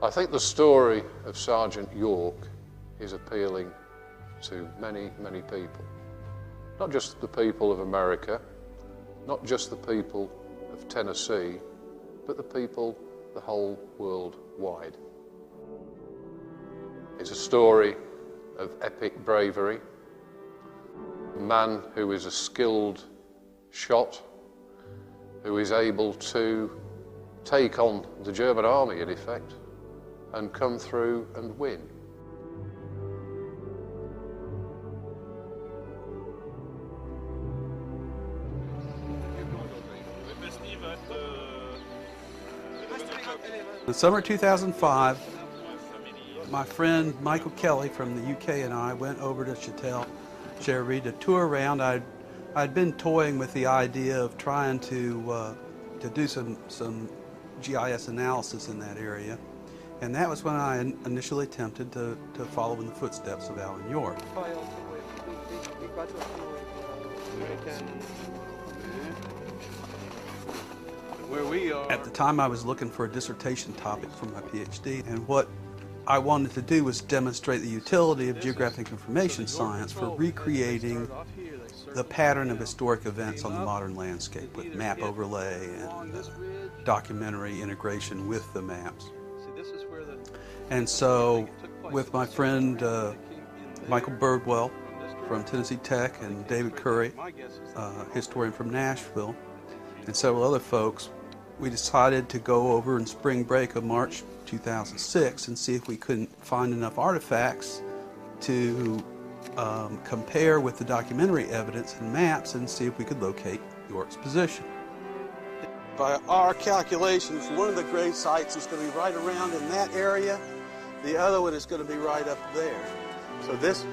I think the story of Sergeant York is appealing to many, many people. Not just the people of America, not just the people of Tennessee, but the people the whole world wide. It's a story of epic bravery, a man who is a skilled shot, who is able to take on the German army, in effect, and come through and win. In summer 2005, my friend Michael Kelly from the UK and I went over to Château-Chehery to tour around. I'd been toying with the idea of trying to do some GIS analysis in that area, and that was when I initially attempted to follow in the footsteps of Alvin York. Where we are. At the time I was looking for a dissertation topic for my PhD, and what I wanted to do was demonstrate the utility of geographic information science for recreating the pattern of historic events on the modern landscape with map overlay and documentary integration with the maps. And so with my friend Michael Birdwell from Tennessee Tech and David Curry, historian from Nashville, and several other folks, we decided to go over in spring break of March 2006 and see if we couldn't find enough artifacts to compare with the documentary evidence and maps and see if we could locate York's position. By our calculations, one of the grave sites is going to be right around in that area. The other one is going to be right up there. So this,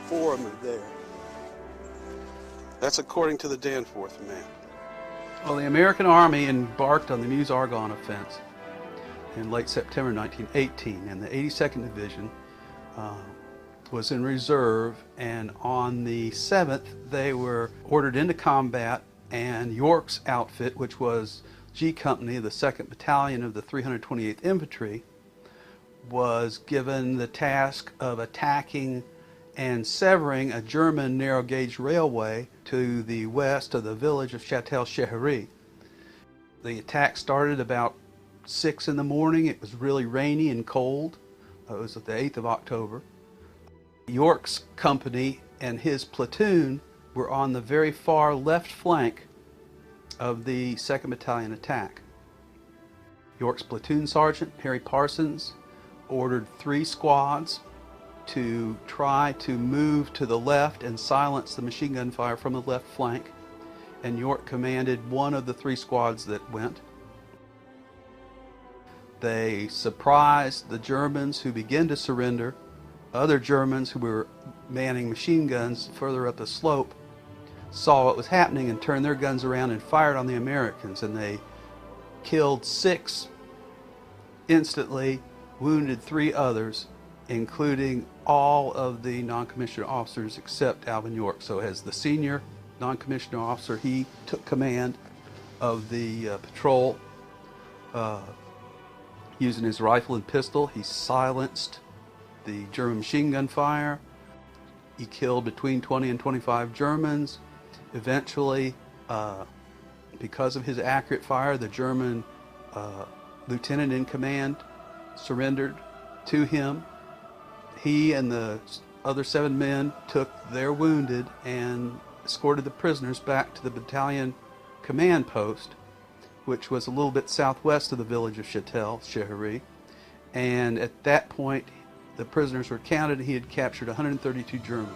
4 of them are there. That's according to the Danforth map. Well, the American Army embarked on the Meuse-Argonne offense in late September 1918, and the 82nd Division was in reserve, and on the 7th they were ordered into combat, and York's outfit, which was G Company, the 2nd Battalion of the 328th Infantry, was given the task of attacking and severing a German narrow-gauge railway to the west of the village of Château-Chehery. The attack started about 6 in the morning. It was really rainy and cold. It was the 8th of October. York's company and his platoon were on the very far left flank of the 2nd Battalion attack. York's platoon sergeant, Harry Parsons, ordered 3 squads to try to move to the left and silence the machine gun fire from the left flank, and York commanded one of the 3 squads that went. They surprised the Germans, who began to surrender. Other Germans who were manning machine guns further up the slope saw what was happening and turned their guns around and fired on the Americans, and they killed 6 instantly, wounded 3 others, including all of the non-commissioned officers except Alvin York. So as the senior non-commissioned officer, he took command of the patrol. Using his rifle and pistol, he silenced the German machine gun fire. He killed between 20 and 25 Germans. Eventually, because of his accurate fire, the German lieutenant in command surrendered to him. He and the other 7 men took their wounded and escorted the prisoners back to the battalion command post, which was a little bit southwest of the village of Château-Chehery. And at that point, the prisoners were counted. He had captured 132 Germans.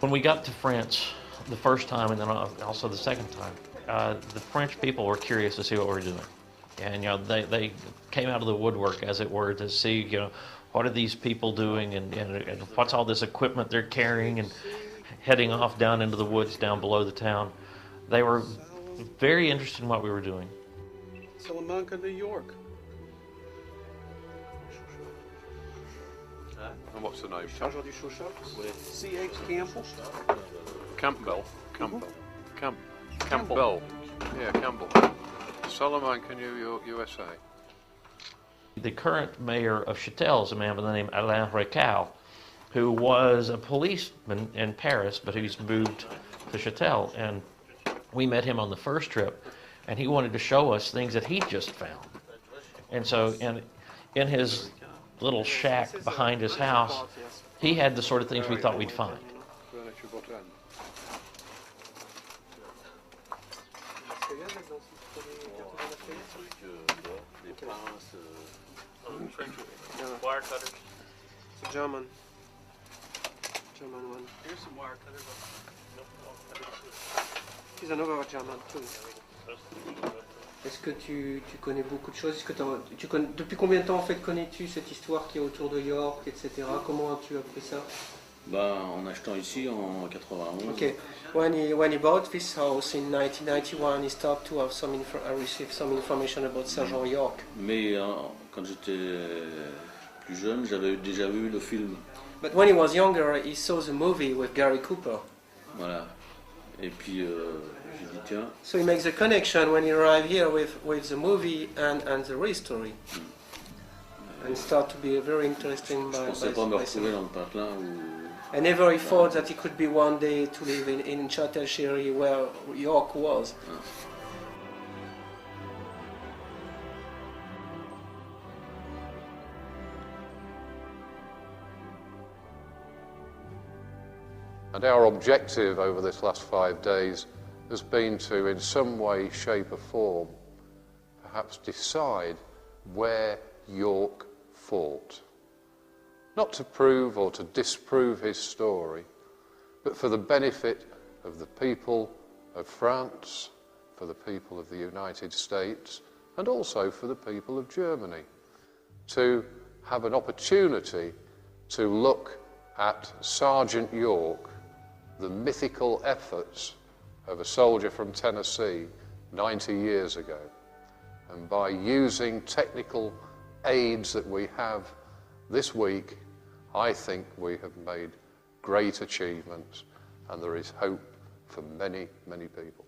When we got to France the first time, and then also the second time, the French people were curious to see what we were doing. And they came out of the woodwork, as it were, to see, what are these people doing, and what's all this equipment they're carrying and heading off down into the woods down below the town. They were very interested in what we were doing. Salamanca, New York. And what's the name? Chargeur du Chauchat. C.H. Campbell. Campbell. Campbell. Yeah, Campbell. Solomon, can you USA? The current mayor of Châtel is a man by the name of Alain Recal, who was a policeman in Paris, but who's moved to Châtel. And we met him on the first trip, and he wanted to show us things that he'd just found. And so in his little shack behind his house, he had the sort of things we thought we'd find. Wire cutters. It's a German one. Here's some wire cutters. Here's another German too. Est-ce que tu connais beaucoup de choses? Est-ce que depuis combien de temps en fait connais-tu cette histoire qui est autour de York, etc. Comment as-tu appris ça? En achetant ici en 91. Okay. When he bought this house in 1991, he started to have received some information about Sergeant York. Mais quand j'étais plus jeune, j'avais déjà vu le film. But when he was younger, he saw the movie with Gary Cooper. Voilà. Et puis j'ai dit tiens. So he makes a connection when he arrived here with the movie and the real story. And start to be very interesting. Je pensais pas me retrouver dans le patelin où. And never he thought that he could be one day to live in Châtel-Chéry where York was. And our objective over this last 5 days has been to, in some way, shape or form, perhaps decide where York fought. Not to prove or to disprove his story, but for the benefit of the people of France, for the people of the United States, and also for the people of Germany, to have an opportunity to look at Sergeant York, the mythical efforts of a soldier from Tennessee 90 years ago. And by using technical aids that we have this week, I think we have made great achievements, and there is hope for many, many people.